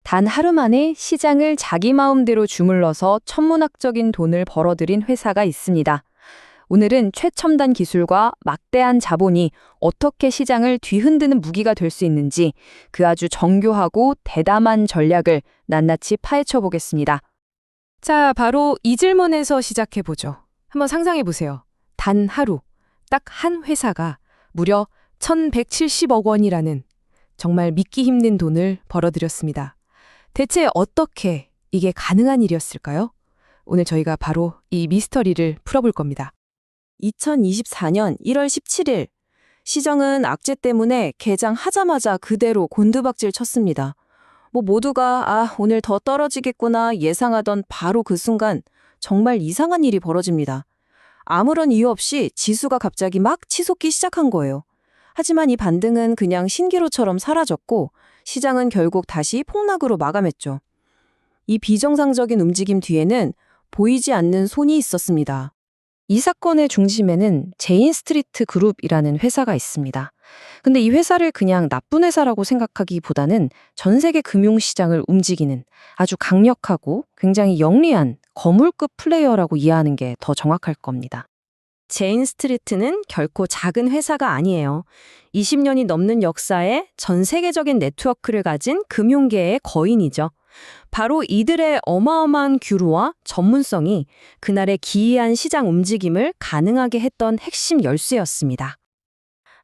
단 하루 만에 시장을 자기 마음대로 주물러서 천문학적인 돈을 벌어들인 회사가 있습니다. 오늘은 최첨단 기술과 막대한 자본이 어떻게 시장을 뒤흔드는 무기가 될 수 있는지 그 아주 정교하고 대담한 전략을 낱낱이 파헤쳐 보겠습니다. 자, 바로 이 질문에서 시작해보죠. 한번 상상해보세요. 단 하루, 딱 한 회사가 무려 1170억 원이라는 정말 믿기 힘든 돈을 벌어들였습니다. 대체 어떻게 이게 가능한 일이었을까요? 오늘 저희가 바로 이 미스터리를 풀어볼 겁니다. 2024년 1월 17일, 시장은 악재 때문에 개장하자마자 그대로 곤두박질 쳤습니다. 모두가 오늘 더 떨어지겠구나 예상하던 바로 그 순간 정말 이상한 일이 벌어집니다. 아무런 이유 없이 지수가 갑자기 막 치솟기 시작한 거예요. 하지만 이 반등은 그냥 신기루처럼 사라졌고 시장은 결국 다시 폭락으로 마감했죠. 이 비정상적인 움직임 뒤에는 보이지 않는 손이 있었습니다. 이 사건의 중심에는 제인스트리트 그룹이라는 회사가 있습니다. 근데 이 회사를 그냥 나쁜 회사라고 생각하기보다는 전 세계 금융시장을 움직이는 아주 강력하고 굉장히 영리한 거물급 플레이어라고 이해하는 게 더 정확할 겁니다. 제인스트리트는 결코 작은 회사가 아니에요. 20년이 넘는 역사에 전 세계적인 네트워크를 가진 금융계의 거인이죠. 바로 이들의 어마어마한 규모와 전문성이 그날의 기이한 시장 움직임을 가능하게 했던 핵심 열쇠였습니다.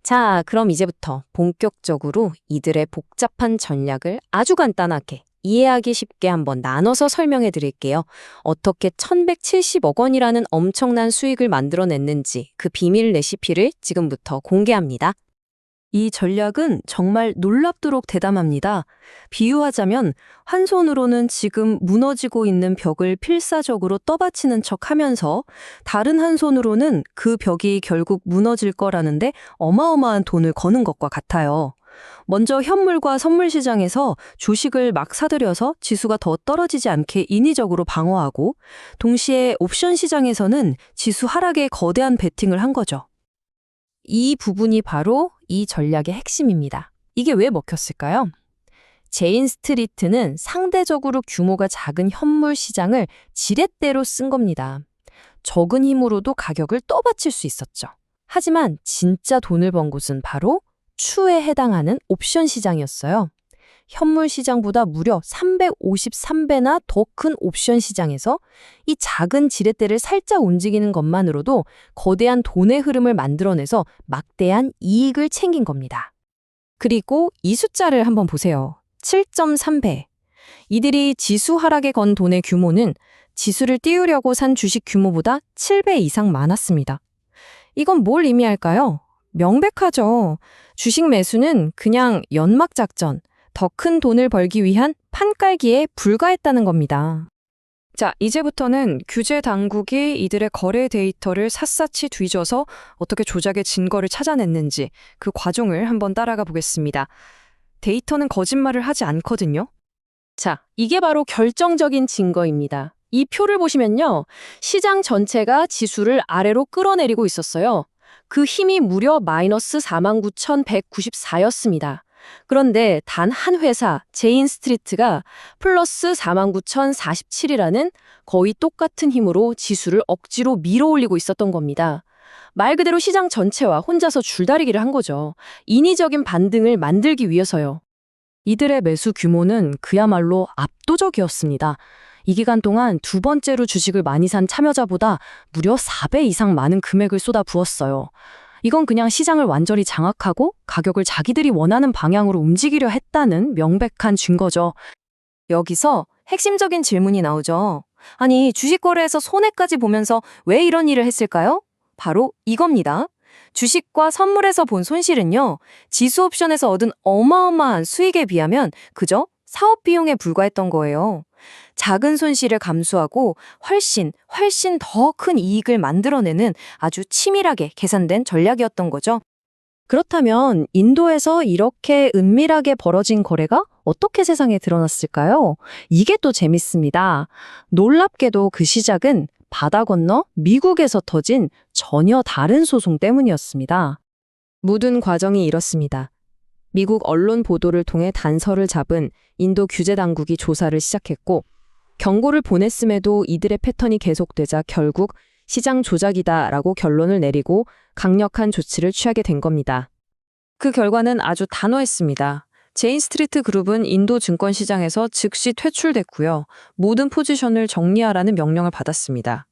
자, 그럼 이제부터 본격적으로 이들의 복잡한 전략을 아주 간단하게 이해하기 쉽게 한번 나눠서 설명해 드릴게요. 어떻게 1170억 원이라는 엄청난 수익을 만들어냈는지 그 비밀 레시피를 지금부터 공개합니다. 이 전략은 정말 놀랍도록 대담합니다. 비유하자면 한 손으로는 지금 무너지고 있는 벽을 필사적으로 떠받치는 척하면서 다른 한 손으로는 그 벽이 결국 무너질 거라는데 어마어마한 돈을 거는 것과 같아요. 먼저 현물과 선물 시장에서 주식을 막 사들여서 지수가 더 떨어지지 않게 인위적으로 방어하고 동시에 옵션 시장에서는 지수 하락에 거대한 베팅을 한 거죠. 이 부분이 바로 이 전략의 핵심입니다. 이게 왜 먹혔을까요? 제인스트리트는 상대적으로 규모가 작은 현물 시장을 지렛대로 쓴 겁니다. 적은 힘으로도 가격을 떠받칠 수 있었죠. 하지만 진짜 돈을 번 곳은 바로 추에 해당하는 옵션 시장이었어요. 현물 시장보다 무려 353배나 더 큰 옵션 시장에서 이 작은 지렛대를 살짝 움직이는 것만으로도 거대한 돈의 흐름을 만들어내서 막대한 이익을 챙긴 겁니다. 그리고 이 숫자를 한번 보세요. 7.3배. 이들이 지수 하락에 건 돈의 규모는 지수를 띄우려고 산 주식 규모보다 7배 이상 많았습니다. 이건 뭘 의미할까요? 명백하죠. 주식 매수는 그냥 연막 작전, 더 큰 돈을 벌기 위한 판깔기에 불과했다는 겁니다. 자, 이제부터는 규제 당국이 이들의 거래 데이터를 샅샅이 뒤져서 어떻게 조작의 증거를 찾아냈는지 그 과정을 한번 따라가 보겠습니다. 데이터는 거짓말을 하지 않거든요. 자, 이게 바로 결정적인 증거입니다. 이 표를 보시면요. 시장 전체가 지수를 아래로 끌어내리고 있었어요. 그 힘이 무려 마이너스 49,194였습니다. 그런데 단 한 회사, 제인스트리트가 플러스 49,047이라는 거의 똑같은 힘으로 지수를 억지로 밀어올리고 있었던 겁니다. 말 그대로 시장 전체와 혼자서 줄다리기를 한 거죠. 인위적인 반등을 만들기 위해서요. 이들의 매수 규모는 그야말로 압도적이었습니다. 이 기간 동안 두 번째로 주식을 많이 산 참여자보다 무려 4배 이상 많은 금액을 쏟아부었어요. 이건 그냥 시장을 완전히 장악하고 가격을 자기들이 원하는 방향으로 움직이려 했다는 명백한 증거죠. 여기서 핵심적인 질문이 나오죠. 아니, 주식 거래에서 손해까지 보면서 왜 이런 일을 했을까요? 바로 이겁니다. 주식과 선물에서 본 손실은요, 지수 옵션에서 얻은 어마어마한 수익에 비하면 그저 사업 비용에 불과했던 거예요. 작은 손실을 감수하고 훨씬 더 큰 이익을 만들어내는 아주 치밀하게 계산된 전략이었던 거죠. 그렇다면 인도에서 이렇게 은밀하게 벌어진 거래가 어떻게 세상에 드러났을까요? 이게 또 재밌습니다. 놀랍게도 그 시작은 바다 건너 미국에서 터진 전혀 다른 소송 때문이었습니다. 모든 과정이 이렇습니다. 미국 언론 보도를 통해 단서를 잡은 인도 규제 당국이 조사를 시작했고 경고를 보냈음에도 이들의 패턴이 계속되자 결국 시장 조작이다라고 결론을 내리고 강력한 조치를 취하게 된 겁니다. 그 결과는 아주 단호했습니다. 제인 스트리트 그룹은 인도 증권 시장에서 즉시 퇴출됐고요. 모든 포지션을 정리하라는 명령을 받았습니다.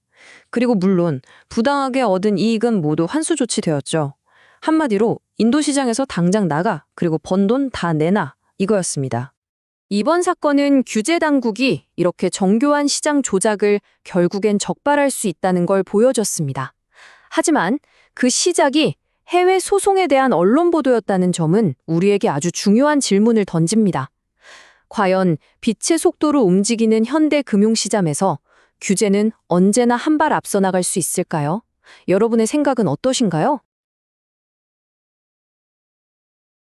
그리고 물론 부당하게 얻은 이익은 모두 환수 조치되었죠. 한마디로 인도 시장에서 당장 나가, 그리고 번 돈 다 내놔, 이거였습니다. 이번 사건은 규제 당국이 이렇게 정교한 시장 조작을 결국엔 적발할 수 있다는 걸 보여줬습니다. 하지만 그 시작이 해외 소송에 대한 언론 보도였다는 점은 우리에게 아주 중요한 질문을 던집니다. 과연 빛의 속도로 움직이는 현대 금융시장에서 규제는 언제나 한 발 앞서 나갈 수 있을까요? 여러분의 생각은 어떠신가요?